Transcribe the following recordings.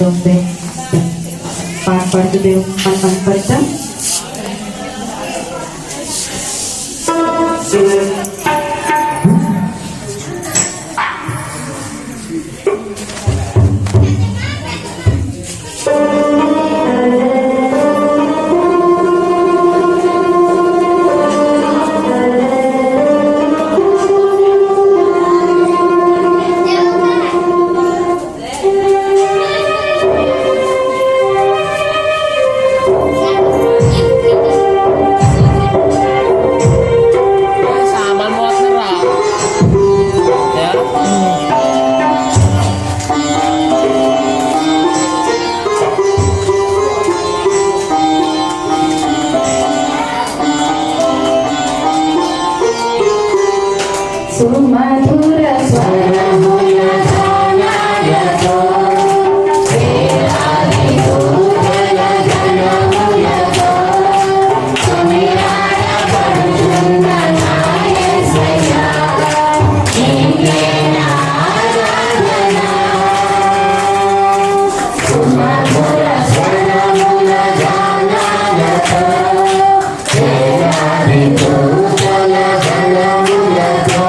90 పాట పాడుతూ దేవుని మనం కనపడతాం. సుమధుర స్వరముల గానాలతో వేలాది దూతల గణములతో సుమిరాడబడుచున్న నా యేసయ్యా నీకే నా ఆరాధన. సుమధుర స్వరముల గానాలతో వేలాది దూతల గణములతో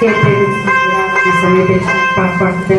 के समीपे पाठ पढ़ते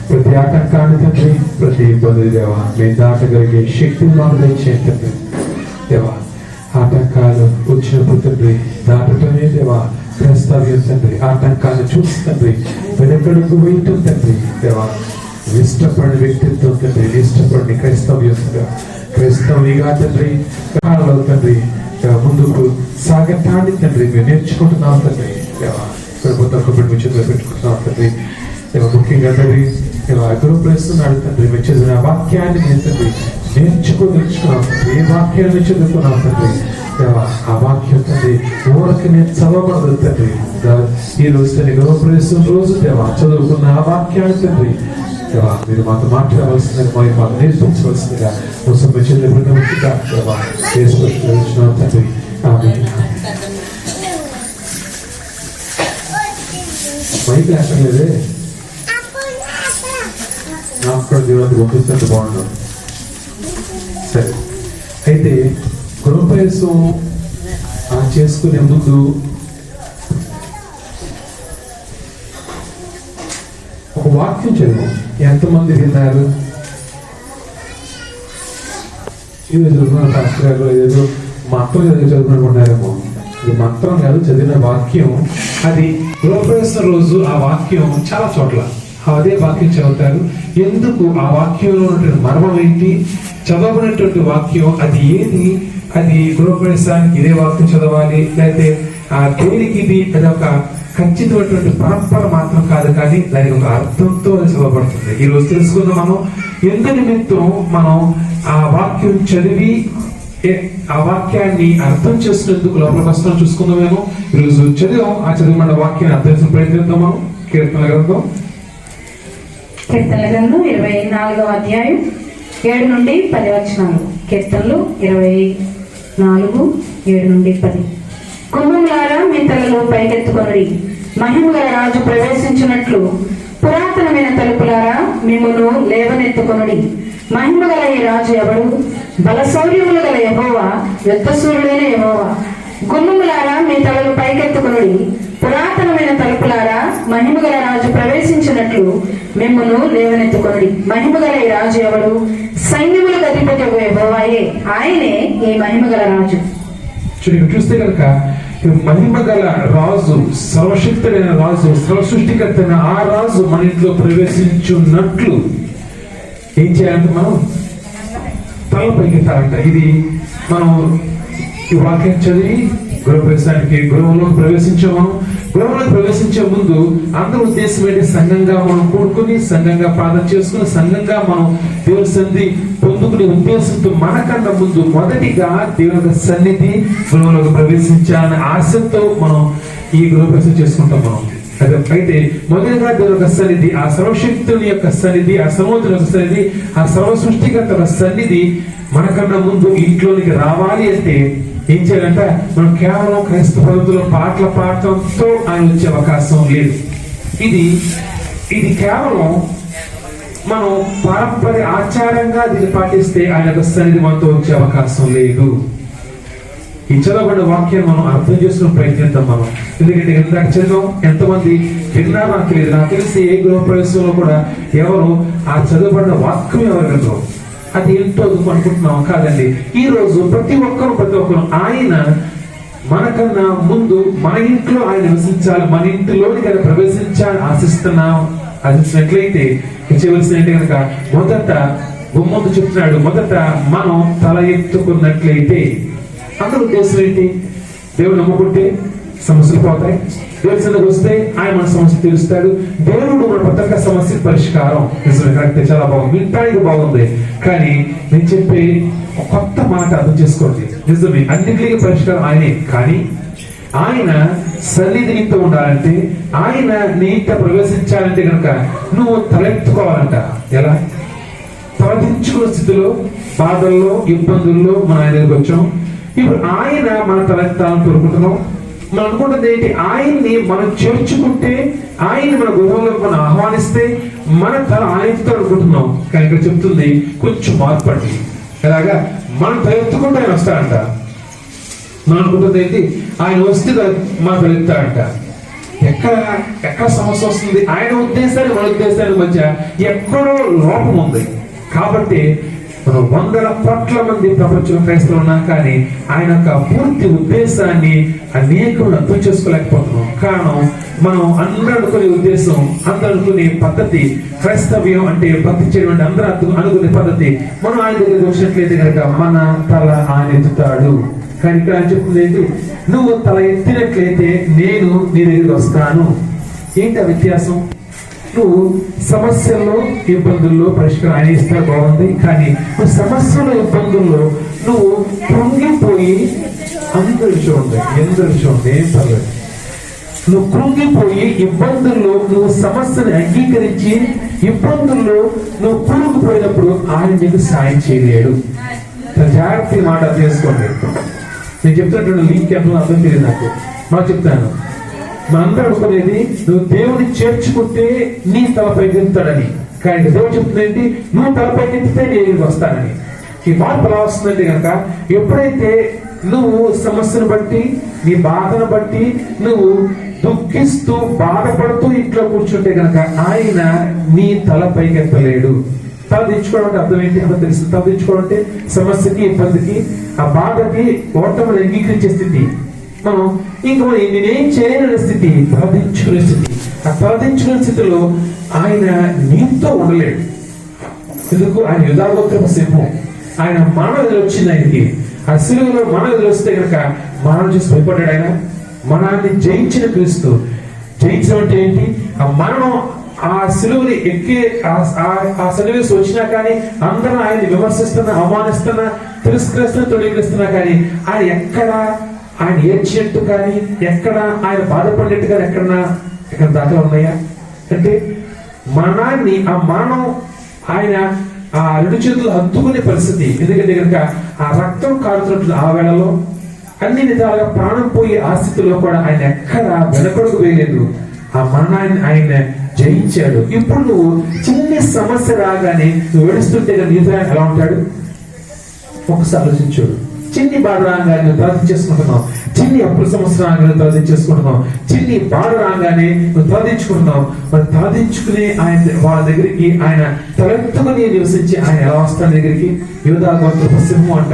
ప్రతి ఆటంకాన్ని తండ్రి, ప్రతి ఇబ్బంది దేవా మేము దాటగలిగే శక్తిని మాకు దయచేయండి తండ్రి. దేవా ఆటంకాలు వచ్చినప్పుడు తండ్రి దాటటమే దేవా క్రైస్తవ్యం తండ్రి. ఆటంకాలు చూసి తండ్రి వెనకడుగు వేయటం తండ్రి. దేవా ఇష్టపడిన వ్యక్తిత్వం తండ్రి, ఇష్టపడిన క్రైస్తవ్యం క్రైస్తవునిగా తండ్రి కాలంలో తండ్రి ముందుకు సాగటాన్ని తండ్రి మేము నేర్చుకుంటున్నాం తండ్రి. దేవా ప్రభుత్వం మీ చేతిలో పెట్టుకుంటున్నాం తండ్రి. ముఖ్యంగా తండ్రి అగ్రూపేస్తున్నాడు తండ్రి. మీరు చదివిన వాక్యాన్ని నేను తండ్రి నేర్చుకున్నాం తండ్రి. ఏ వాక్యాన్ని చదువుకున్నాం తండ్రి. ఆ వాక్యం తండ్రి ఊరికి నేను చదవబడదు తండ్రి. ఈ రోజు తండ్రి గృహప్రవేశం రోజు దేవా చదువుకున్న ఆ వాక్యాన్ని తండ్రి దేవా మీరు మాతో మాట్లాడవలసిందని మాకు నేర్పించవలసిందిగా కోసం మీ చెల్లి దేవా నేర్చుకుంటున్నాం తండ్రి. మైక్ లేకలేదే నాకు కూడా దేవుడు పంపిస్తుంటే బాగుంటుంది. సరే, అయితే గృహప్రవేశం చేసుకునే ముందు ఒక వాక్యం చదివాం. ఎంతమంది విన్నారు? ఏదో చదువుకున్న శాస్త్రాలు ఏదో మంత్రం చదువుకున్నారేమో. ఇది మంత్రం కాదు, చదివిన వాక్యం. అది గృహప్రవేశం రోజు ఆ వాక్యం చాలా చోట్ల అదే వాక్యం చదువుతారు. ఎందుకు ఆ వాక్యంలో ఉన్నటువంటి మర్మం ఏంటి, చదవబడినటువంటి వాక్యం అది ఏది, అది గృహప్రవేశానికి ఇదే వాక్యం చదవాలి లేకపోతే దేనికి ఇది, అది ఒక ఖచ్చితమైనటువంటి పరంపర మాత్రం కాదు, కానీ దానికి ఒక అర్థంతో అది చదవబడుతుంది. ఈ రోజు తెలుసుకుందాం మనం ఎందు నిమిత్తం మనం ఆ వాక్యం చదివి ఆ వాక్యాన్ని అర్థం చేసుకునేందుకు లోపల కష్టం చూసుకుందామేమో. ఈరోజు చదివాం, ఆ చదివిన వాక్యాన్ని అర్థం ప్రయత్నిద్దాం. మనం కీర్తన గ్రంథం కీర్తనల గ్రంథం 24వ అధ్యాయం 7 నుండి 10 వచనాలు. కీర్తనలు 24, 7 నుండి 10. కుంభములారా మీ తలలో పైకెత్తుకొనుడి, మహిమగల రాజు ప్రవేశించినట్లు పురాతనమైన తలుపులారా మిమ్మును లేవనెత్తుకొనుడి. మహిమగల ఈ రాజు ఎవడు? బలశౌర్యములు గల యెహోవా, యుద్ధశూరుడైన యెహోవా. గుమ్మములారా మీ తలలు పైకెత్తుకొనుడి, పురాతనమైన తలుపులారా మహిమగల రాజు ప్రవేశించినట్లు మిమ్మును లేవనెత్తుకొనుడి. మహిమగల ఈ రాజు ఎవడు? సైన్యములకు అధిపతి యెహోవాయే, ఆయనే ఈ మహిమగల రాజు. చూస్తే కనుక మహిమగల రాజు, సర్వశక్తుడైన రాజు, సర్వసృష్టికర్త ఆ రాజు మన ఇంట్లో ప్రవేశించున్నట్లు ఏం చేయాలంటే మనం తల పైకెత్తాలంట. ఇది మనం ఈ వాక్యం చదివి గృహంలోకి ప్రవేశించాము. గృహంలోకి ప్రవేశించే ముందు అందరి ఉద్దేశం ఏంటి? సంఘంగా మనం కూడుకుని, సంఘంగా ప్రార్థన చేసుకుని, సంఘంగా మనం దేవుని సన్నిధి పొందుకునే ఉద్దేశంతో మనకన్నా ముందు మొదటిగా దేవుని సన్నిధి గృహంలోకి ప్రవేశించాలనే ఆశతో మనం ఈ గృహ ప్రవేశం చేసుకుంటాం. మనం అయితే మొదటిగా దేవుని యొక్క సన్నిధి, ఆ సర్వశక్తుని యొక్క సన్నిధి, ఆ సర్వోన్నతుని యొక్క సన్నిధి, ఆ సర్వ సృష్టికర్త సన్నిధి మనకన్నా ముందు ఇంట్లోనికి రావాలి అంటే ఏం చేయాలంటే మనం కేవలం క్రైస్తవ పద్ధతిలో పాటలు పాడటంతో ఆయన వచ్చే అవకాశం లేదు. ఇది కేవలం మనం పారంపర్య ఆచారంగా దీన్ని పాటిస్తే ఆయన యొక్క సన్నిధి మనతో వచ్చే అవకాశం లేదు. ఈ చదవబడిన వాక్యాన్ని మనం అర్థం చేసుకుని ప్రయత్నిద్దాం మనం. ఎందుకంటే ఇందాక చదివాం, ఎంతమంది విన్నారో నాకు తెలియదు. నాకు తెలిసి ఏ గృహ ప్రవేశంలో కూడా ఎవరు ఆ చదవబడిన వాక్యం ఎవరు వినరు. అది ఏంటో అనుకుంటున్నాం కాదండి. ఈ రోజు ప్రతి ఒక్కరు ఆయన మనకన్నా ముందు మన ఇంట్లో ఆయన నివసించాలి, మన ఇంటిలోని కనుక ప్రవేశించాలని ఆశిస్తున్నట్లయితే చేయవలసిన కనుక మొదట గుమ్మందు చెప్తున్నాడు, మొదట మనం తల ఎత్తుకున్నట్లయితే. అందరూ ఉద్దేశం ఏంటి? దేవుడు నమ్ముకుంటే సమస్యలు పోతాయి, దేవుడి సన్నిధికి వస్తే ఆయన మన సమస్య తీరుస్తాడు, దేవుడు మన ప్రతి ఒక్క సమస్య పరిష్కారం. నిజమే, కరెక్ట్, చాలా బాగుంది, వింటానికి బాగుంది. కానీ నేను చెప్పే కొత్త మాట అర్థం చేసుకోండి. నిజమే, అన్నింటికి పరిష్కారం ఆయనే. కానీ ఆయన సన్నిధి నీతో ఉండాలంటే, ఆయన నీట ప్రవేశించాలంటే కనుక నువ్వు తలెత్తుకోవాలంట. ఎలా? తలదించుకున్న స్థితిలో, బాధల్లో, ఇబ్బందుల్లో మన ఆయన దగ్గరికి వచ్చాం. ఇప్పుడు ఆయన మన తలెత్తాలని కోరుకుంటున్నాం. మనం అనుకుంటుంది ఏంటి? ఆయన్ని మనం చేర్చుకుంటే, ఆయన్ని మన గృహంలో మనం ఆహ్వానిస్తే మన తల ఆయనతో అనుకుంటున్నాం. కానీ ఇక్కడ చెప్తుంది కొంచెం మార్పు అండి. అలాగా మనం తలెత్తుకుంటే ఆయన వస్తాడంట. మనం అనుకుంటుంది ఏంటి? ఆయన వస్తే మన తలెత్తాడంట. ఎక్కడ సమస్య వస్తుంది? ఆయన ఉద్దేశాన్ని మన ఉద్దేశానికి మధ్య ఎక్కడో లోపం ఉంది. కాబట్టి మనం వందల కోట్ల మంది ప్రపంచంలో క్రైస్తవులు ఉన్నా కానీ ఆయన యొక్క పూర్తి ఉద్దేశాన్ని అనేకులు అర్థం చేసుకోలేకపోతున్నాం. కారణం మనం అందరూ అనుకునే ఉద్దేశం, అందరూ అనుకునే పద్ధతి, క్రైస్తవ్యం అంటే భక్తి చేయడం, అందరూ అనుకునే పద్ధతి మనం ఆయన దగ్గర వచ్చినట్లయితే కనుక మన తల ఆయన ఎత్తుతాడు. కానీ ఇక్కడ ఆయన చెప్తుంది ఏంటి? నువ్వు తల ఎత్తినట్లయితే నేను నీ దగ్గరికి వస్తాను. ఏంటి ఆ వ్యత్యాసం? నువ్వు సమస్యల్లో, ఇబ్బందుల్లో పరిష్కారం ఆయన ఇస్తే బాగుంది. కానీ నువ్వు సమస్యలో, ఇబ్బందుల్లో నువ్వు కృంగిపోయి అందరూ చూడండి, ఏం పర్లేదు, నువ్వు కృంగిపోయి ఇబ్బందుల్లో నువ్వు సమస్యను అంగీకరించి ఇబ్బందుల్లో నువ్వు కూరుకుపోయినప్పుడు ఆయన నీకు సాయం చేయలేడు. జాగ్రత్త మాట చేసుకోండి. నేను చెప్తున్నటువంటి లింక్ ఎంతో అర్థం తెలియదు నాకు. చెప్తాను, మనందరూ అనుకునేది నువ్వు దేవుని చేర్చుకుంటే నీ తలపైకి ఎత్తాడని. కానీ దేవుడు చెప్తుందేంటి? నువ్వు తలపైకి ఎత్తితే నేను వస్తానని. ఈ మార్పు ఎలా వస్తుందంటే కనుక ఎప్పుడైతే నువ్వు సమస్యను బట్టి, నీ బాధను బట్టి నువ్వు దుఃఖిస్తూ బాధపడుతూ ఇంట్లో కూర్చుంటే కనుక ఆయన నీ తలపైకి ఎత్తలేడు. తల దించుకోవడం అంటే అర్థం ఏంటి? అర్థం తెలుసు. తల దించుకోవడం అంటే సమస్యకి, ఇబ్బందికి, ఆ బాధకి ఓటమిని అంగీకరించే స్థితి. మనం నేనేం చేయలేని స్థితి, తలదించుకునే స్థితి. ఆ తలదించుకునే స్థితిలో ఆయన నీతో ఉండలేడు. ఎందుకు? ఆయన యుధాగోత్రపు సింహం. ఆయన మరణం ఎదురొచ్చింది ఆయనకి. ఆ శిలువలో మరణం ఎదురొస్తే కనుక మరణం చూసి భయపడ్డాడు. ఆయన మరణాన్ని జయించిన క్రీస్తు. జయించడం అంటే ఏంటి? ఆ మరణం ఆ శిలువని ఎక్కి ఆ సన్నివేశం వచ్చినా కానీ అందరూ ఆయన్ని విమర్శిస్తున్నా, అవమానిస్తున్నా, తిరస్కరిస్తున్నా, తొలగిస్తున్నా కానీ ఆయన ఆయన ఏడ్చినట్టు కానీ, ఎక్కడ ఆయన బాధపడినట్టు కానీ ఎక్కడ దాఖలు ఉన్నాయా? అంటే మరణాన్ని, ఆ మరణం ఆయన ఆ రెండు చేతులు హత్తుకునే పరిస్థితి. ఎందుకంటే కనుక ఆ రక్తం కారుతున్నట్లు ఆ వేళలో అన్ని విధాలుగా ప్రాణం పోయే ఆ స్థితిలో కూడా ఆయన ఎక్కడ వెనకడుగు వేయలేదు. ఆ మరణాన్ని ఆయన జయించాడు. ఇప్పుడు నువ్వు చిన్న సమస్య రాగానే నువ్వు ఏడుస్తుంటే నీతో ఎలా ఉంటాడు? ఒకసారి ఆలోచించాడు. చిన్ని బాధ రాగానే నువ్వు ప్రార్థించేసుకుంటున్నావు, చిన్ని అప్పుల సమస్య రాగానే నువ్వు ప్రార్థించేసుకుంటున్నావు, చిన్ని బాధ రాగానే నువ్వు ప్రార్థించుకుంటున్నావు. మరి ప్రార్థించుకునే ఆయన వాళ్ళ దగ్గరికి ఆయన తలెత్తుకుని నివసించి ఆయన ఎలా వస్తాడు దగ్గరికి? యూదా గోత్రపు సింహం అంట.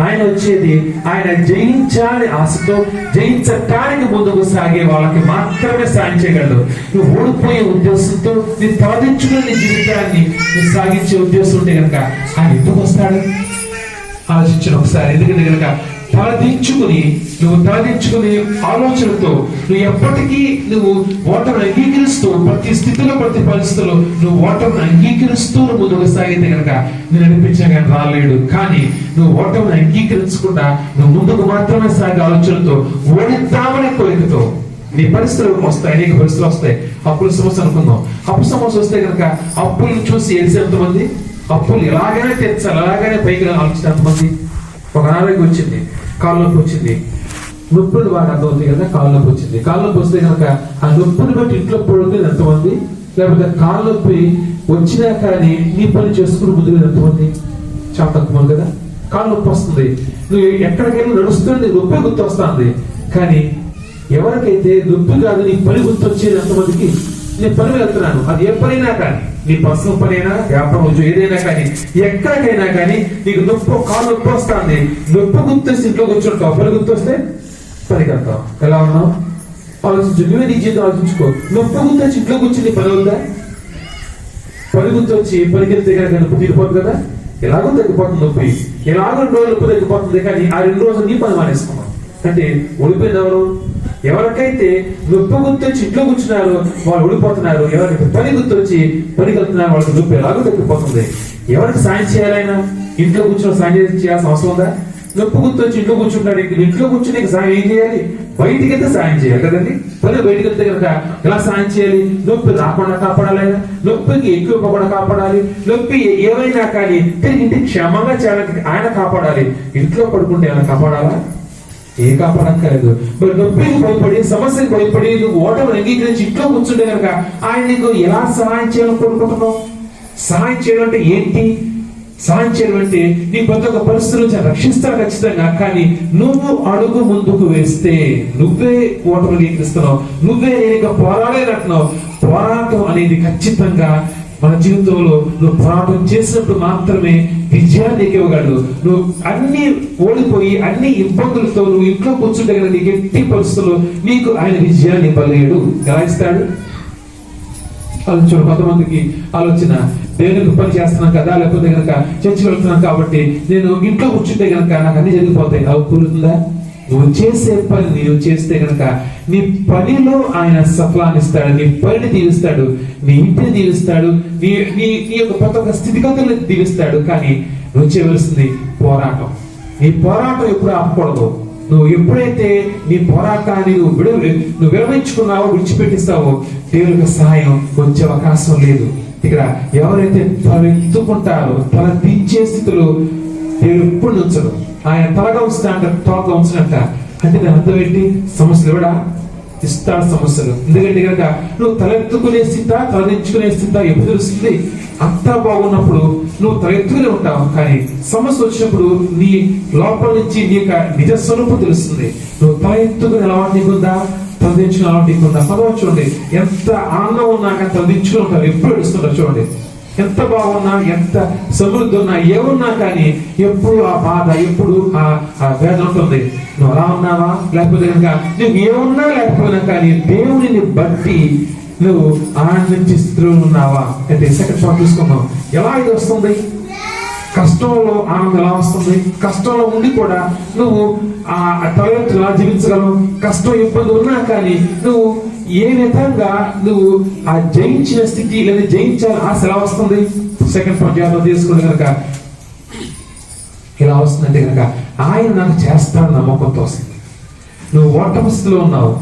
ఆయన వచ్చేది ఆయన జయించాలని ఆశతో, జయించటానికి ముందుకు సాగే వాళ్ళకి మాత్రమే సాయం చేయగలడు. నువ్వు ఓడిపోయే ఉద్దేశంతో నీ ప్రార్థించుకునే నీ జీవితాన్ని నువ్వు సాగించే ఉద్దేశం ఉంటే కనుక ఆయన ఎందుకు వస్తాడు? ఆలోచించడం ఒకసారి. ఎందుకంటే కనుక తలదించుకుని ఆలోచనతో నువ్వు ఎప్పటికీ నువ్వు ఓటమిని అంగీకరిస్తూ, ప్రతి స్థితిలో ప్రతి పరిస్థితుల్లో నువ్వు ఓటమిని అంగీకరిస్తూ ముందుకు సాగితే కనుక నేను నడిపించా కానీ రాలేడు. కానీ నువ్వు ఓటమిని అంగీకరించకుండా నువ్వు ముందుకు మాత్రమే సాగే ఆలోచనతో, ఓడిద్దామనే కోరికతో నీ పరిస్థితులు వస్తాయి, అనేక పరిస్థితులు వస్తాయి. అప్పుల సమస్య అనుకుందాం. అప్పు సమస్య వస్తే కనుక అప్పులను చూసి ఎంతమంది అప్పులు ఎలాగైనా తెచ్చాలి, ఎలాగైనా పైకి ఆలోచించిన ఎంతమంది? ఒక అనారోగ్యం వచ్చింది, కాళ్ళ నొప్పి వచ్చింది, నొప్పులు బాగా అర్థమవుతాయి కదా. కాళ్ళ నొప్పి వచ్చింది, కాళ్ళ నొప్పి వస్తే కనుక ఆ నొప్పిని బట్టి ఇంట్లో పడుతుంది ఎంతమంది? లేకపోతే కాళ్ళ నొప్పి వచ్చినా కానీ నీ పని చేసుకుని ముందుకు ఎంతమంది? చాలా తక్కువ మంది కదా. కాళ్ళ నొప్పి వస్తుంది, నువ్వు ఎక్కడికైనా నడుస్తుంది, నొప్పి గుర్తు వస్తుంది. కానీ ఎవరికైతే నొప్పి కాదు నీ పని గుర్తొచ్చేది ఎంతమందికి? నేను పని వెళ్తున్నాను, అది ఏ పనైనా కానీ, నీ పర్సనల్ పని అయినా, వ్యాపారం ఏదైనా కానీ, ఎక్కడికైనా కానీ నీకు నొప్పి, కాళ్ళు నొప్పి వస్తుంది, నొప్పి గుర్తొస్తే ఇంట్లో కూర్చుంటావు, పని గుర్తొస్తే పనికి వెళ్తావు. ఎలా ఉన్నావు ఆలోచించు. నువ్వే నీ జీవితం ఆలోచించుకో. నొప్పి గుర్తొచ్చి ఇంట్లో కూర్చుని పని ఉందా? పని గుర్తొచ్చి పనికి వెళ్తే కనుక నొప్పి తీరిపోతుంది కదా. ఎలాగో తగ్గిపోతుంది నొప్పి, ఎలాగో 2 రోజులు నొప్పి తగ్గిపోతుంది. కానీ ఆ 2 రోజులు నీ పని మానేసుకున్నావు అంటే ఓడిపోయింది ఎవరు? ఎవరికైతే నొప్పి గుర్తొచ్చి ఇంట్లో కూర్చున్నారో వాళ్ళు ఓడిపోతున్నారు. ఎవరికి పని గుర్తొచ్చి పనికి వెళ్తున్నారు వాళ్ళకి నొప్పి ఎలాగో తగ్గిపోతుంది. ఎవరికి సాయం చేయాలైనా ఇంట్లో కూర్చొని సాయం చేయాల్సిన అవసరం ఉందా? నొప్పి గుర్తొచ్చి ఇంట్లో కూర్చుంటాడు. ఇంట్లో కూర్చుని సాయం ఏం చేయాలి? బయటికి వెళ్తే సాయం చేయాలి కదండి. పని బయటికి వెళ్తే కనుక ఎలా సాయం చేయాలి? నొప్పి రాకుండా కాపాడాలి, నొప్పికి ఎక్కువ కూడా కాపాడాలి. నొప్పి ఏమైనా కానీ ఇంటికి క్షేమంగా చేయడానికి ఆయన కాపాడాలి. ఇంట్లో పడుకుంటే ఆయన కాపాడాలా? ఏ కాపాడక్కర్లేదు. మరి నొప్పికి భయపడి, సమస్యకు భయపడి నువ్వు ఓటమిని అంగీకరించి ఇంట్లో కూర్చుంటే కనుక ఆయన నీకు ఎలా సహాయం చేయాలని కోరుకుంటున్నావు? సహాయం చేయడం అంటే ఏంటి? సహాయం చేయడం అంటే నీ ప్రతి ఒక్క పరిస్థితి నుంచి రక్షిస్తాడు ఖచ్చితంగా. కానీ నువ్వు అడుగు ముందుకు వేస్తే నువ్వే ఓటమిని అంగీకరిస్తున్నావు, నువ్వే నేను పోరాడేనంటున్నావు. పోరాటం అనేది ఖచ్చితంగా మన జీవితంలో నువ్వు పోరాటం చేసినప్పుడు మాత్రమే విజయాన్ని ఇవ్వగలడు. నువ్వు అన్ని ఓడిపోయి అన్ని ఇబ్బందులతో నువ్వు ఇంట్లో కూర్చుంటే కనుక నీకు ఎట్టి పరిస్థితుల్లో నీకు ఆయన విజయాన్ని ఇవ్వలేడు. ఎలా ఇస్తాడు? ఆలోచన. కొంతమందికి ఆలోచన, దేవునికి పని చేస్తున్నాం కదా, లేకపోతే కనుక చర్చికి వెళ్తున్నాం కాబట్టి నేను ఇంట్లో కూర్చుంటే కనుక నాకు అన్ని జరిగిపోతాయి. అవి కూరుతుందా? నువ్వు చేసే పని నువ్వు చేస్తే కనుక నీ పనిలో ఆయన సఫలాన్ని ఇస్తాడు, నీ పనిని దీవిస్తాడు, నీ ఇంటిని దీవిస్తాడు, నీ నీ నీ యొక్క ప్రతి ఒక్క స్థితిగతులను దీవిస్తాడు. కానీ నువ్వు చేయవలసింది పోరాటం. నీ పోరాటం ఎప్పుడు ఆపకూడదు. నువ్వు ఎప్పుడైతే నీ పోరాటాన్ని నువ్వు విరమించుకున్నావో, విడిచిపెట్టిస్తావో దేవునికి సహాయం వచ్చే అవకాశం లేదు. ఇక్కడ ఎవరైతే తలెత్తుకుంటారో, తల దించే స్థితిలో దేవుడు ఎప్పుడు ఉంచడు. ఆయన తలగా ఉంచుతాడంట, తోక ఉంచినట్ట. అంటే దాని అర్థం ఏంటి? సమస్యలు కూడా ఇస్తాడు సమస్యలు. ఎందుకంటే కనుక నువ్వు తలెత్తుకునే స్థిత, తలదించుకునే స్థిత ఎప్పుడు తెలుస్తుంది? అంతా బాగున్నప్పుడు నువ్వు తలెత్తుకునే ఉంటావు. కానీ సమస్య వచ్చినప్పుడు నీ లోపల నుంచి నీ యొక్క నిజ స్వరూపం తెలుస్తుంది. నువ్వు తల ఎత్తుకునే అలవాటు నీకుందా, తలదించుకునే అలవాటు నీకుందా? పదవి చూడండి, ఎంత ఆనందం ఉన్నాక తలదించుకుని ఉంటారు, ఎప్పుడు ఏడుస్తుంటారు. చూడండి, ఎంత బాగున్నా, ఎంత సమృద్ధి ఉన్నా, ఏమున్నా కానీ ఎప్పుడు ఆ బాధ, ఎప్పుడు ఆ వేదన ఉంటుంది. నువ్వు అలా ఉన్నావా? లేకపోతే కనుక నువ్వు ఏమున్నా లేకపోయినా కానీ దేవుడిని బట్టి నువ్వు ఆనందించే స్థితిలో ఉన్నావా? అంటే సెకండ్ పార్ట్ చూసుకున్నావు. ఎలా ఇది వస్తుంది? కష్టంలో ఆనందం ఎలా వస్తుంది? కష్టంలో ఉండి కూడా నువ్వు ఆ తలెత్తు ఎలా జీవించగలవు? కష్టం, ఇబ్బంది ఉన్నా కానీ నువ్వు ఏ విధంగా నువ్వు ఆ జయించిన స్థితి లేదా జయించాలని ఆశ ఎలా వస్తుంది? సెకండ్ పాయింట్ జాగ్రత్త తీసుకుని కనుక ఎలా వస్తుందంటే కనుక ఆయన నాకు చేస్తాడని నమ్మకంతో వస్తుంది. నువ్వు ఓటమి స్థితిలో ఉన్నావు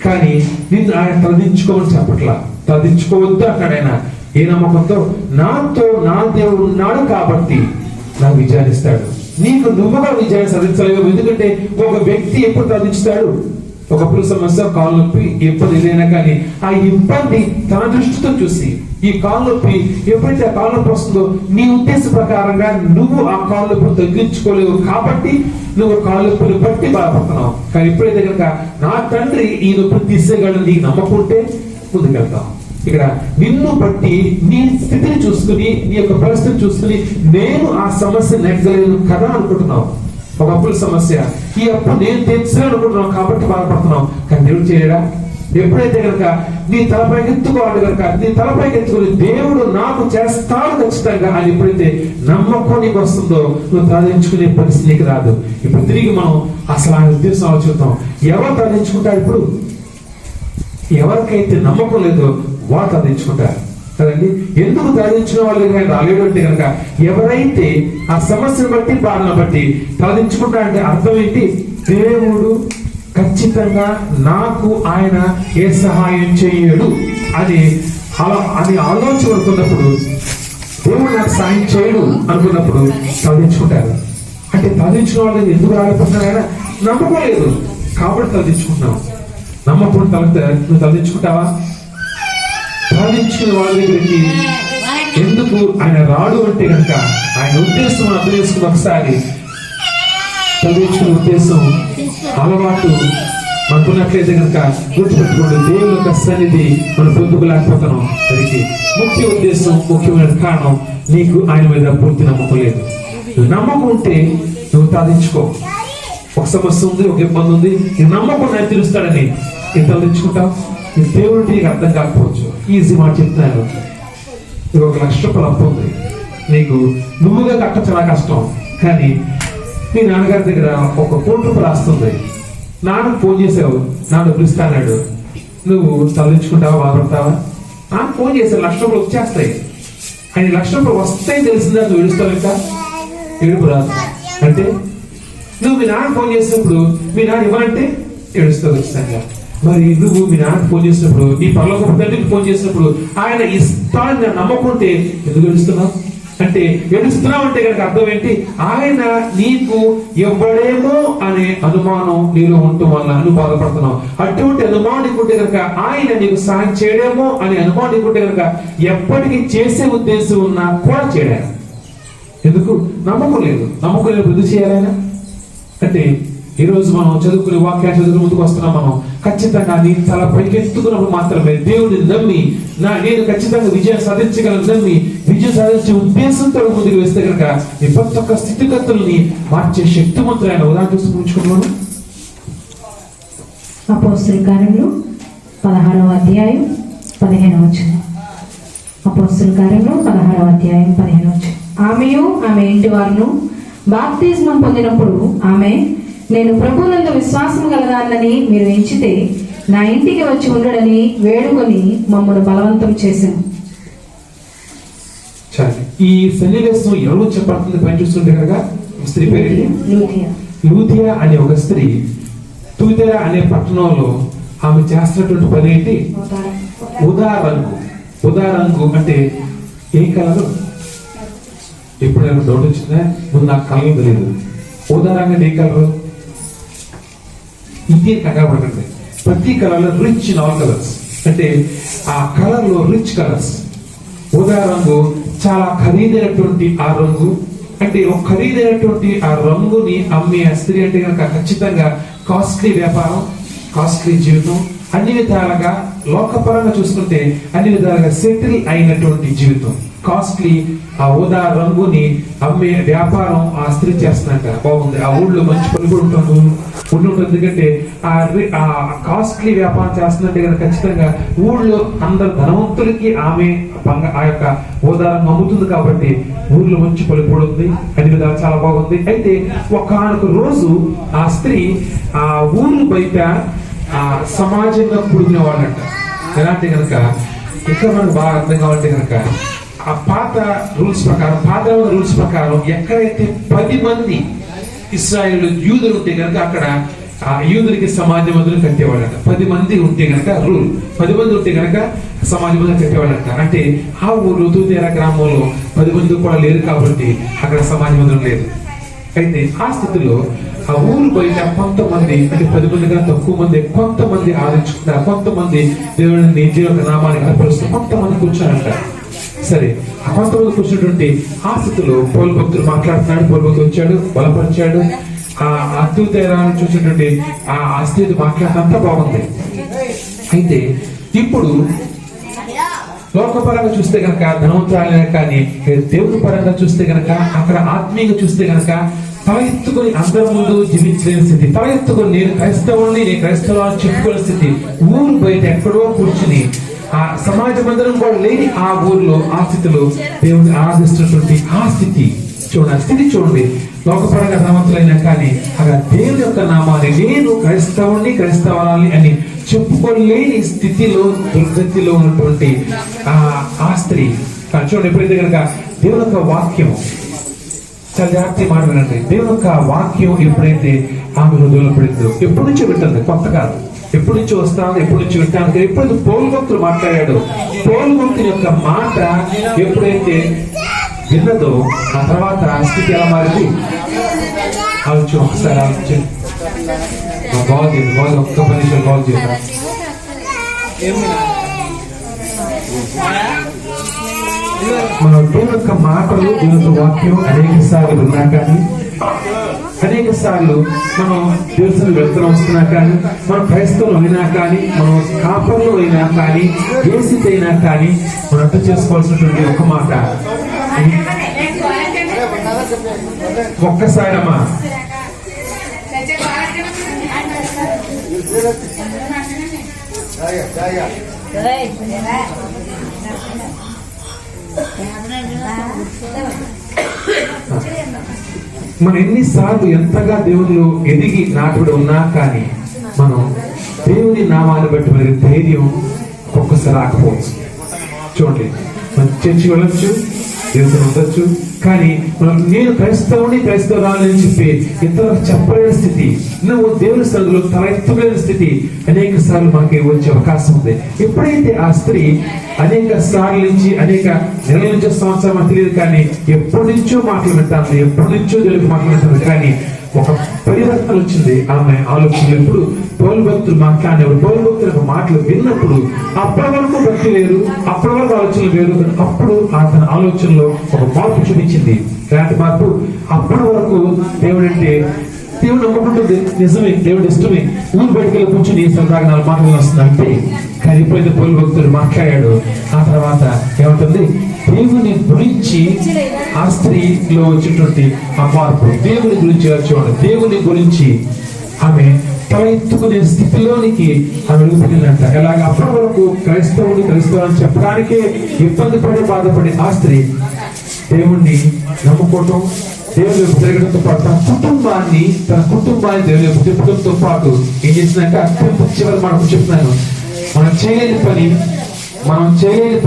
కానీ నిన్ను ఆయన తలదించుకోమని చెప్పట్లా, తలదించుకోవద్దు అంటాడు ఆయన. ఏ నమ్మకంతో? నాతో నా దేవుడు ఉన్నాడు కాబట్టి నాకు విజయాన్ని ఇస్తాడు. నీకు నువ్వుగా విజయాన్ని సాధించలేవు. ఎందుకంటే ఒక వ్యక్తి ఎప్పుడు సాధించుతాడు? ఒక పురుష సమస్య, కాలు నొప్పి, ఇబ్బంది ఏదైనా కానీ ఆ ఇబ్బంది తన దృష్టితో చూసి, ఈ కాలు నొప్పి ఎప్పుడైతే ఆ కాలు నొప్పి వస్తుందో నీ ఉద్దేశ ప్రకారంగా నువ్వు ఆ కాలు నొప్పిని తగ్గించుకోలేవు కాబట్టి నువ్వు కాలు నొప్పిని బట్టి బాధపడుతున్నావు. కానీ ఎప్పుడైతే కనుక నా తండ్రి ఈ నొప్పిని తీసేయగలని నీకు నమ్మకుంటే ముందుకెళ్తావు. ఇక్కడ నిన్ను బట్టి నీ స్థితిని చూసుకుని, నీ యొక్క పరిస్థితిని చూసుకుని నేను ఆ సమస్య నెగ్గలేను కదా అనుకుంటున్నావు. ఒక అప్పుల సమస్య, ఈ అప్పు నేను తీర్చాలనుకుంటున్నావు కాబట్టి బాధపడుతున్నావు. కానీ దేవుడు చేయడా? ఎప్పుడైతే కనుక నీ తలపైకి ఎత్తుకోవాలి కనుక నీ తలపైకి ఎత్తుకుని దేవుడు నాకు చేస్తాడు ఖచ్చితంగా అని ఎప్పుడైతే నమ్మకం నీకు వస్తుందో నువ్వు సాధించుకునే పరిస్థితి నీకు రాదు. ఇప్పుడు తిరిగి మనం అసలు ఆ ఉద్దేశం ఆలోచిద్దాం. ఎవరు సాధించుకుంటారు? ఇప్పుడు ఎవరికైతే నమ్మకం లేదో వారు సాధించుకుంటారు కదండి. ఎందుకు సాధించిన వాళ్ళు రాలేడు అంటే కనుక ఎవరైతే ఆ సమస్యను బట్టి బాధను బట్టి సాధించుకుంటారంటే అర్థం ఏంటి? దేవుడు ఖచ్చితంగా నాకు ఆయన ఏ సహాయం చేయడు అని ఆలోచన అనుకున్నప్పుడు, దేవుడు నాకు సహాయం చేయడు అనుకున్నప్పుడు సాధించుకుంటారు. అంటే సాధించిన వాళ్ళు ఎందుకు రాలేకపోతున్నారు? ఆయన నమ్మకం లేదు కాబట్టి సాధించుకుంటున్నావు. నమ్మకం నువ్వు సాధించుకుంటావా? సాధించుకునే వాళ్ళ దగ్గరికి ఎందుకు ఆయన రాడు అంటే కనుక ఆయన ఉద్దేశం అర్థం చేసుకుని ఒకసారి చదివించుకునే ఉద్దేశం అలవాటు మనకున్నట్లయితే కనుక గుర్తుపెట్టుకోండి. దేవుని యొక్క సన్నిధి మనం పొందుకోలేకపోతున్నాం. దానికి ముఖ్య ఉద్దేశం, ముఖ్యమైన కారణం నీకు ఆయన మీద పూర్తి నమ్మకం లేదు. నమ్మకం ఉంటే నువ్వు సాధించుకో. ఒక సమస్య ఉంది, ఒక ఇబ్బంది ఉంది, ఈ నమ్మకం నేను తెలుస్తాడని ఎంత సాధించుకుంటావు. ఈ దేవుడు నీకు అర్థం కాకపోవచ్చు. ఈజీ మాట చెప్తున్నాను. నీకు 1 లక్ష రూపాయలు అప్పు ఉంది, నీకు నువ్వుగా కట్ట చాలా కష్టం. కానీ మీ నాన్నగారి దగ్గర 1 కోటి రూపాయలు వస్తుంది. నాన్నకు ఫోన్ చేసావు, నాన్న డబ్బులు ఇస్తాడు. నువ్వు చదివించుకుంటావా? బాధపడతావా? నాకు ఫోన్ చేశావు, 1 లక్ష రూపాయలు వచ్చేస్తాయి. ఆయన 1 లక్ష రూపాయలు వస్తాయి తెలిసిందా నువ్వు ఏడుస్తావు? ఇంకా ఏడుపు రాదు. అంటే నువ్వు మీ నాన్న ఫోన్ చేసినప్పుడు మీ నాన్న ఇవ్వాలంటే ఏడుస్తావు ఖచ్చితంగా. మరి నువ్వు మీ నాన్నకు ఫోన్ చేసినప్పుడు, నీ పర్లోకపు తండ్రికి ఫోన్ చేసినప్పుడు ఆయన ఇస్తాడని నమ్మకుంటే ఎందుకు ఏడుస్తున్నావు? అంటే ఏడుస్తున్నావు అంటే కనుక అర్థం ఏంటి? ఆయన నీకు ఇవ్వడేమో అనే అనుమానం నీలో ఉండటం వల్ల నువ్వు బాధపడుతున్నావు. అటువంటి అనుమానం నీకుంటే కనుక ఆయన నీకు సహాయం చేయడేమో అనే అనుమానం నీకుంటే కనుక ఎప్పటికీ చేసే ఉద్దేశం ఉన్నా కూడా చేయడాను. ఎందుకు? నమ్మకం లేదు. నమ్మకం లేదు వృద్ధి చేయాలైనా అంటే ఈరోజు మనం చదువుకునే వాక్యాన్ని చదువుకుని ముందుకు వస్తున్నాం. మనం ఖచ్చితంగా నీ తల పైకెత్తుకున్నప్పుడు మాత్రమే దేవుడిని నమ్మి నేను ఖచ్చితంగా విజయం సాధించగలను నమ్మి విజయం సాధించే ఉద్దేశంతో ముందుకు వేస్తే కనుక నీ ప్రతి ఒక్క స్థితిగతుల్ని మార్చే శక్తివంతులైన ఉదాహరణ చూసి ఉంచుకున్నాను. అపోస్తలుల కార్యములు 16వ అధ్యాయం 15వ వచనం. అపోస్తలుల కార్యములు 16వ అధ్యాయం 15వ వచనం. ఆమెయు ఆమె ఇంటి వారును బాప్తిస్మం పొందినప్పుడు ఆమె, నేను ప్రభువునందు విశ్వాసం గలదానని మీరు ఎంచితే నా ఇంటికి వచ్చి ఉండడని వేడుకొని మమ్మల్ని బలవంతం చేశాను. ఈ సన్నివేశం ఎవరు చెప్పబడుతుంది? పని చూస్తుంటే కనుక స్త్రీ పేరు లూదియా అనే ఒక స్త్రీ తూతెర అనే పట్టణంలో ఆమె చేస్తున్నటువంటి పని ఏంటి? ఉదారంగు. ఉదారంగు అంటే ఏ కలరు? ఎప్పుడైనా డౌట్ వచ్చిందా? ముందు నాకు కలర్ తెలియదు. ఉదారంగా ఏ కలరు? ఇంకే కనబడండి. ప్రతి కలర్ లో రిచ్ ఇన్ ఆల్ కలర్స్, అంటే ఆ కలర్ లో రిచ్ కలర్స్. ఉదారంగు చాలా ఖరీదైనటువంటి ఆ రంగు, అంటే ఒక ఖరీదైనటువంటి ఆ రంగుని అమ్మే ఆ స్త్రీ అంటే కనుక ఖచ్చితంగా కాస్ట్లీ వ్యాపారం, కాస్ట్లీ జీవితం, అన్ని విధాలుగా లోకపరంగా చూసుకుంటే అన్ని విధాలుగా సెటిల్ అయినటువంటి జీవితం. కాస్ట్లీ ఆ ఊదా రంగుని అమ్మే వ్యాపారం ఆ స్త్రీ చేస్తున్నట్ట. బాగుంది. ఆ ఊళ్ళో మంచి పని కూడా ఉంటుంది. ఎందుకంటే ఆ కాస్ట్లీ వ్యాపారం చేస్తున్నట్టే కనుక ఖచ్చితంగా ఊళ్ళో అందరు ధనవంతులకి ఆమె ఆ యొక్క ఊదారం అమ్ముతుంది కాబట్టి ఊళ్ళో మంచి పలుకుబడి ఉంది. అన్ని విధాలు చాలా బాగుంది. అయితే ఒకానొక రోజు ఆ స్త్రీ ఆ ఊరు బయట ఆ సమాజంగా కూడిన వాళ్ళంట. ఎలాంటి కనుక ఇక్కడ మనకు బాగా అర్థం కావాలంటే కనుక ఆ పాత రూల్స్ ప్రకారం ఎక్కడైతే 10 మంది ఇశ్రాయేలు యూదులు ఉంటే కనుక అక్కడ ఆ యూదులకి సమాజ మందులు కట్టేవాళ్ళంట. 10 మంది ఉంటే గనక రూల్, 10 మంది ఉంటే గనక సమాజ మందులు కట్టేవాళ్ళంట. అంటే ఆ ఊరు తూతేరా గ్రామంలో 10 మంది కూడా లేరు కాబట్టి అక్కడ సమాజ మందిరం లేదు. అయితే ఆ స్థితిలో ఆ ఊరు బయట కొంతమంది, అంటే 10 మంది కన్నా తక్కువ మంది, కొంతమంది ఆలోచించుకుంటారు, కొంతమంది దేవుడిని దేవుని నామాన్ని కనపరుస్తూ కొంతమంది కూర్చోనంట. సరే, ఆ కొంతమంది కూర్చున్నటువంటి ఆ స్థితిలో పౌలు భక్తుడు మాట్లాడుతున్నాడు. పౌలు భక్తుడు వచ్చాడు, బలపరిచాడు. ఆ అద్భుతాలను చూసినటువంటి ఆ స్థితి మాట్లాడంతా బాగుంది. అయితే ఇప్పుడు లోకపరంగా చూస్తే గనక ధనవంతురాలే, కానీ దేవుని పరంగా చూస్తే గనక, అక్కడ ఆత్మీయంగా చూస్తే గనక తల ఎత్తుకొని అందరి ముందు జీవించలేని స్థితి, తల ఎత్తుకొని నేను క్రైస్తవుని, నేను క్రైస్తవులు అని చెప్పుకునే స్థితి, ఊరు బయట ఎక్కడో కూర్చుని ఆ సమాజ మందిరం కూడా లేని ఆ ఊర్లో ఆ స్థితిలో దేవుని ఆరాధిస్తున్నటువంటి ఆ స్థితి చూడండి. ఆ స్థితి చూడండి. లోకపరంగా ధనవంతులైనా కానీ అక్కడ దేవుని యొక్క నామాన్ని, నేను క్రైస్తవుని, క్రైస్తవాలని అని చెప్పుకోలేని స్థితిలో, దుర్గతిలో ఉన్నటువంటి ఆ స్త్రీ చూడండి. ఎప్పుడైతే కనుక దేవుని యొక్క వాక్యం, చాలా జాగ్రత్త మాట వినండి, దేవుని యొక్క వాక్యం ఎప్పుడైతే ఆమె హృదయంలో పడిందో, ఎప్పటి నుంచో వింటుంది, కొత్త కాదు, ఎప్పటి నుంచి వస్తాను, ఎప్పటి నుంచి వింటాను. ఎప్పుడైతే పౌలు భక్తుడు మాట్లాడాడు, పౌలు భక్తుని యొక్క మాట ఎప్పుడైతే విన్నదో ఆ తర్వాత స్థితి ఎలా మారింది ఆలోచన. ఒకసారి ఆలోచించండి. బాగు ఒక్క 10 నిమిషాలు బాగు చేద్దాం. మన దేవుని యొక్క మాటలు, దేవుని యొక్క వాక్యం అనేక సార్లు విన్నా కానీ, అనేక సార్లు మనం దేవుని వెళ్తూ వస్తున్నా కానీ, మనం క్రైస్తవులు అయినా కానీ, మనం కాపర్లు అయినా కానీ, దేశిత అయినా కానీ, మనం అర్థం చేసుకోవాల్సినటువంటి ఒక మాట, ఒక్కసారమ్మా మనం ఎన్నిసార్లు ఎంతగా దేవుళ్ళు ఎదిగి నాటుడు ఉన్నా కానీ మనం దేవుని నామాన్ని బట్టి మనకి ధైర్యం ఒక్కొక్కసారి రాకపోవచ్చు. చూడండి, మనం చర్చి వెళ్ళొచ్చు, దేవుని ఉండొచ్చు, కానీ మనం నేను క్రైస్తవుని, క్రైస్తవురాలని చెప్పి ఇతరులకు చెప్పలేని స్థితి, నువ్వు దేవుని సందులో తల ఎత్తులేని స్థితి అనేక సార్లు మనకి వచ్చే అవకాశం ఉంది. ఎప్పుడైతే ఆ స్త్రీ అనేక సార్లు నుంచి, అనేక నెలల నుంచి, సంవత్సరం తెలియదు కానీ ఎప్పటి నుంచో మాటలు వింటాను, ఎప్పటి నుంచో దేవుడికి మాటలు వింటాను, కానీ ఒక పరివర్తన వచ్చింది ఆమె ఆలోచనలు. ఎప్పుడు పౌలు భక్తులు మాట్లాడేవాడు, పౌలు భక్తుల మాటలు విన్నప్పుడు అప్పటి వరకు భక్తి వేరు, అప్పటి వరకు ఆలోచనలు వేరు, అప్పుడు అతని ఆలోచనలో ఒక మార్పు చూపించింది. ఇలాంటి మార్పు అప్పటి వరకు దేవుడు అంటే దేవుడు నమ్ముకుంటుంది, నిజమే, దేవుడు ఇష్టమే, ఊరు బయటకెళ్ళి కూర్చొని సరదాగా 4 మాటలు వస్తుంది అంటే, కానీ ఎప్పుడైతే పౌలు భక్తుడు మాట్లాడాడు ఆ తర్వాత ఏమంటుంది, దేవుని గురించి ఆ స్త్రీలో వచ్చినటువంటి ఆ మార్పు, దేవుని గురించి చూడండి, దేవుని గురించి ఆమె తల ఎత్తుకునే స్థితిలోనికి ఆమె వెళ్ళిపోయిందంట. ఎలాగ అప్పటి వరకు క్రైస్తవుడు అని చెప్పడానికే ఇబ్బంది పడి బాధపడి ఆ స్త్రీ దేవుణ్ణి నమ్ముకోవటం, దేవుని వైపు తిరగడంతో పాటు తన కుటుంబాన్ని దేవుని వైపు తిప్పడంతో పాటు ఏం చేసిందంటే, అత్యంత చివరి మనకు చెప్తున్నాను, మనం చేయలేని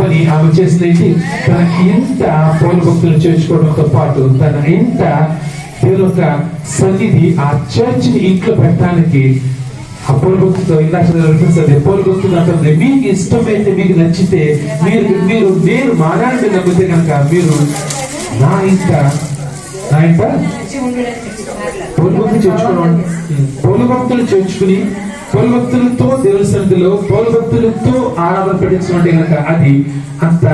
పని ఆమె చేసింది. తన ఇంట పౌలు భక్తులను చేర్చుకోవడంతో పాటు తన ఇంట దేవుని యొక్క సన్నిధి, ఆ చర్చిని ఇంట్లో పెట్టడానికి ఆ పౌలు భక్తులతో ఇందాక పౌలు భక్తులు అంటుంది, మీకు ఇష్టమైతే, మీకు నచ్చితే, నేను మారాన్ని మీద నమ్మితే కనుక మీరు నా ఇంట పౌలు భక్తులు చేర్చుకుని పౌలు భక్తులతో దేవుని సన్నిధిలో పౌలు భక్తులతో ఆరాధన పెట్టించుకుంటే కనుక అది అంత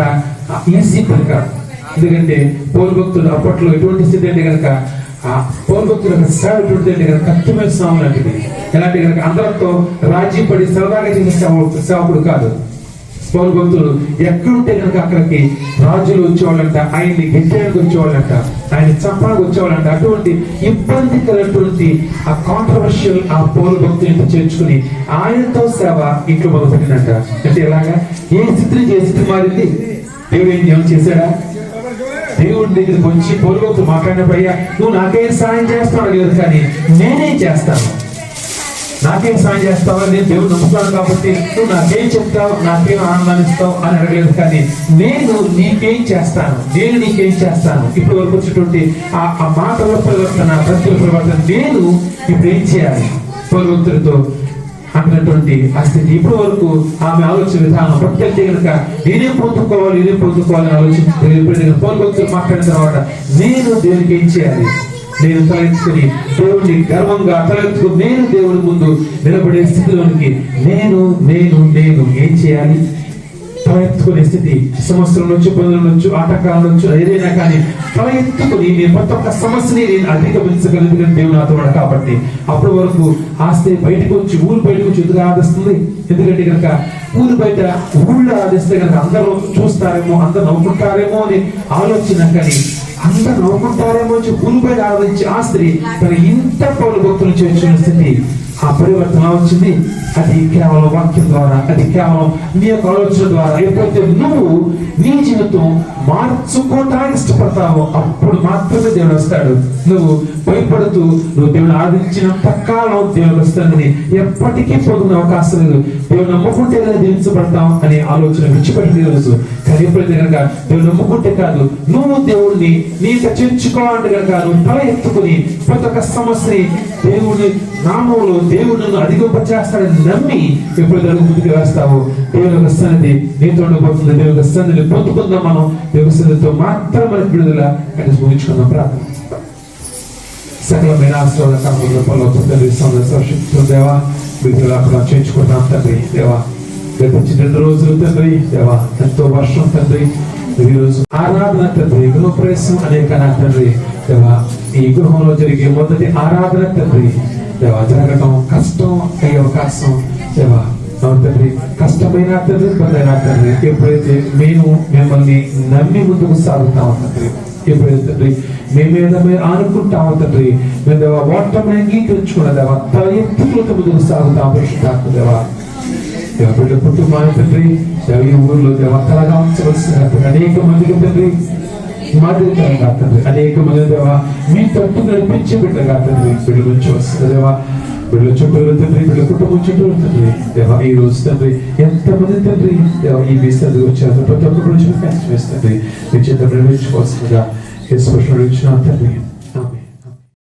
ఈజీ పని కాదు. ఎందుకంటే పౌలు భక్తులు అప్పట్లో ఎటువంటి స్థితి అంటే కనుక, ఆ పౌలు భక్తుల సేవ ఎటువంటి అంటే కనుక కత్తిమైన స్వామి లాంటిది. ఎలాంటి కనుక అందరితో రాజీ పడి సరదాగా చేసే సేవకుడు కాదు. పౌలు భక్తులు ఎక్కడుంటే కనుక అక్కడికి రాజులు వచ్చేవాళ్ళంట, ఆయన్ని గెట్టడానికి వచ్చేవాళ్ళంట, ఆయన చంపడానికి వచ్చేవాళ్ళంట. అటువంటి ఇబ్బందికరటువంటి ఆ కాంట్రవర్షియల్ ఆ పౌలు భక్తులు చేర్చుకుని ఆయనతో సేవ ఇంట్లో మొదలుపెట్టిందంట. అంటే ఎలాగా, ఏ స్థితి మారింది, దేవుడు ఏం చేశాడా, దేవుడి దగ్గరికి వచ్చి పౌలు భక్తులు మాట్లాడినప్పుడు, అయ్యా నువ్వు నాకేం సాయం చేస్తావు లేదు, కానీ నేనేం చేస్తాను, నాకేం సాయం చేస్తావు, నేను దేవుడు నమ్ముతాను కాబట్టి నువ్వు నాకేం చెప్తావు, నాకేం ఆనందాన్ని ఇస్తావు అని అడగలేదు, కానీ నేను నీకేం చేస్తాను. ఇప్పుడు వరకు వచ్చేటువంటి ఆ మాటల పరివర్తన, ప్రజల పరివర్తన, నేను ఇప్పుడు ఏం చేయాలి, పలువురితో అన్నటువంటి ఆ స్థితి ఇప్పటి వరకు ఆమె ఆలోచన విధానం ప్రత్యేక కనుక నేనేం పొందుకోవాలని ఆలోచించి పలువురితో మాట్లాడిన తర్వాత నేను దేవునికి ఏం చేయాలి, నేను తలెత్తుకుని దేవుడిని గర్వంగా తలెత్తుకుని నేను దేవుడి ముందు నిలబడే స్థితిలోనికి నేను ఏం చేయాలి, తలెత్తుకునే స్థితి. సమస్యల నుంచి, పనుల నుంచి, ఆటంకాల నుంచి ఏదైనా కానీ తల ఎత్తుకుని నేను ప్రతి ఒక్క సమస్యని నేను అధిగమించగలిగిన దేవుడు నాతో ఉన్నాడు. కాబట్టి అప్పటి వరకు ఆస్తి బయటకు వచ్చి ఊరు బయటకు వచ్చి ఎందుకు ఆదిస్తుంది? ఎందుకంటే కనుక ఊరు బయట ఊళ్ళో ఆదిస్తే కనుక అందరూ చూస్తారేమో, అందరు నవ్వుకుంటారేమో అని ఆలోచన. కానీ అందరు నవ్వుకుంటారేమో వచ్చి ఊరు బయట ఆలోచించి ఆ స్త్రీ తన ఇంత పౌరు భక్తులు చేర్చిన స్థితి, ఆ పరివర్తన వచ్చింది. అది కేవలం వాక్యం ద్వారా, అది కేవలం నీ యొక్క ఆలోచన ద్వారా. ఎప్పుడైతే నువ్వు నీ జీవితం మార్చుకోవటానికి ఇష్టపడతావో అప్పుడు మాత్రమే దేవుడు వస్తాడు. నువ్వు భయపడుతూ నువ్వు దేవుని ఆదించినంత కాలం దేవుడు వస్తాడని ఎప్పటికీ పొందిన అవకాశం లేదు. దేవుడు నమ్ముకుంటే కదా దీవించబడతాం అనే ఆలోచన విడిచిపెట్టి తెలుసు. కానీ ఎప్పుడైతే కనుక దేవుడు నమ్ముకుంటే కాదు, నువ్వు దేవుడిని నీకు చేర్చుకోవాలంటే కనుక నువ్వు తల ఎత్తుకుని ప్రతి ఒక్క సమస్యని దేవుని నామంలో దేవుడు అధిగమింపచేస్తాడని నమ్మి ఎప్పుడు దానికి ముందుకు వేస్తావు, దేవుని యొక్క సన్నిధి నీతో ఉండబోతుంది. దేవుని యొక్క సన్నిధిని పొందుకుందాం. మనం దేవుని సన్నిధితో మాత్రం మనకి విడుదల కలిసి ముగించుకుందాం. ప్రార్థన. సకలమైన ఆశీర్వాద దేవా విడుదల అక్కడ చేయించుకుంటాం తండ్రి. దేవా గడిచిన 2 రోజులు తండ్రి, దేవా ఎంతో వర్షం తండ్రి, ఈరోజు ఆరాధన తండ్రి, గృహప్రవేశం అనేక తండ్రి. దేవా ఈ గృహంలో జరిగే మొదటి ఆరాధన తండ్రి, దేవా జరగడం కష్టం అయ్యే అవకాశం దేవా తండ్రి, కష్టమైన తండ్రి, ఇబ్బందైనా తండ్రి. ఎప్పుడైతే మేము మిమ్మల్ని నమ్మి ముందుకు సాగుతామో తండ్రి, ఎప్పుడైతే తండ్రి మేము ఆనుకుంటామో తండ్రి, మేము దేవా ఓటమి అంగీకరించుకున్న దేవా తల ఎత్తులతో ముందుకు సాగుతాం. పరిశుద్ధాత్మ దేవా బిడ్డ కుటుంబాన్ని తండ్రి, ఈ ఊర్లో దేవా తలగా ఉంచవలసిన అనేక మందికి తండ్రి మాదిరికరంగా తండ్రి, అనేక మంది దేవా మీ తట్టు నడిపించే బిడ్డగా తండ్రి బిడ్డ నుంచి వస్తుంది దేవా. బిడ్డల చుట్టూరు తండ్రి, బిడ్డల కుటుంబం చుట్టూరు తండ్రి దేవా. ఈ రోజు తండ్రి ఎంతమంది తండ్రి దేవా ఈ విస్తృతి వచ్చారు, ప్రతి ఒక్క గురించి వేస్తుంది మీ చేత నిర్వహించుకోవాల్సిందిగా స్పష్టం తండ్రి.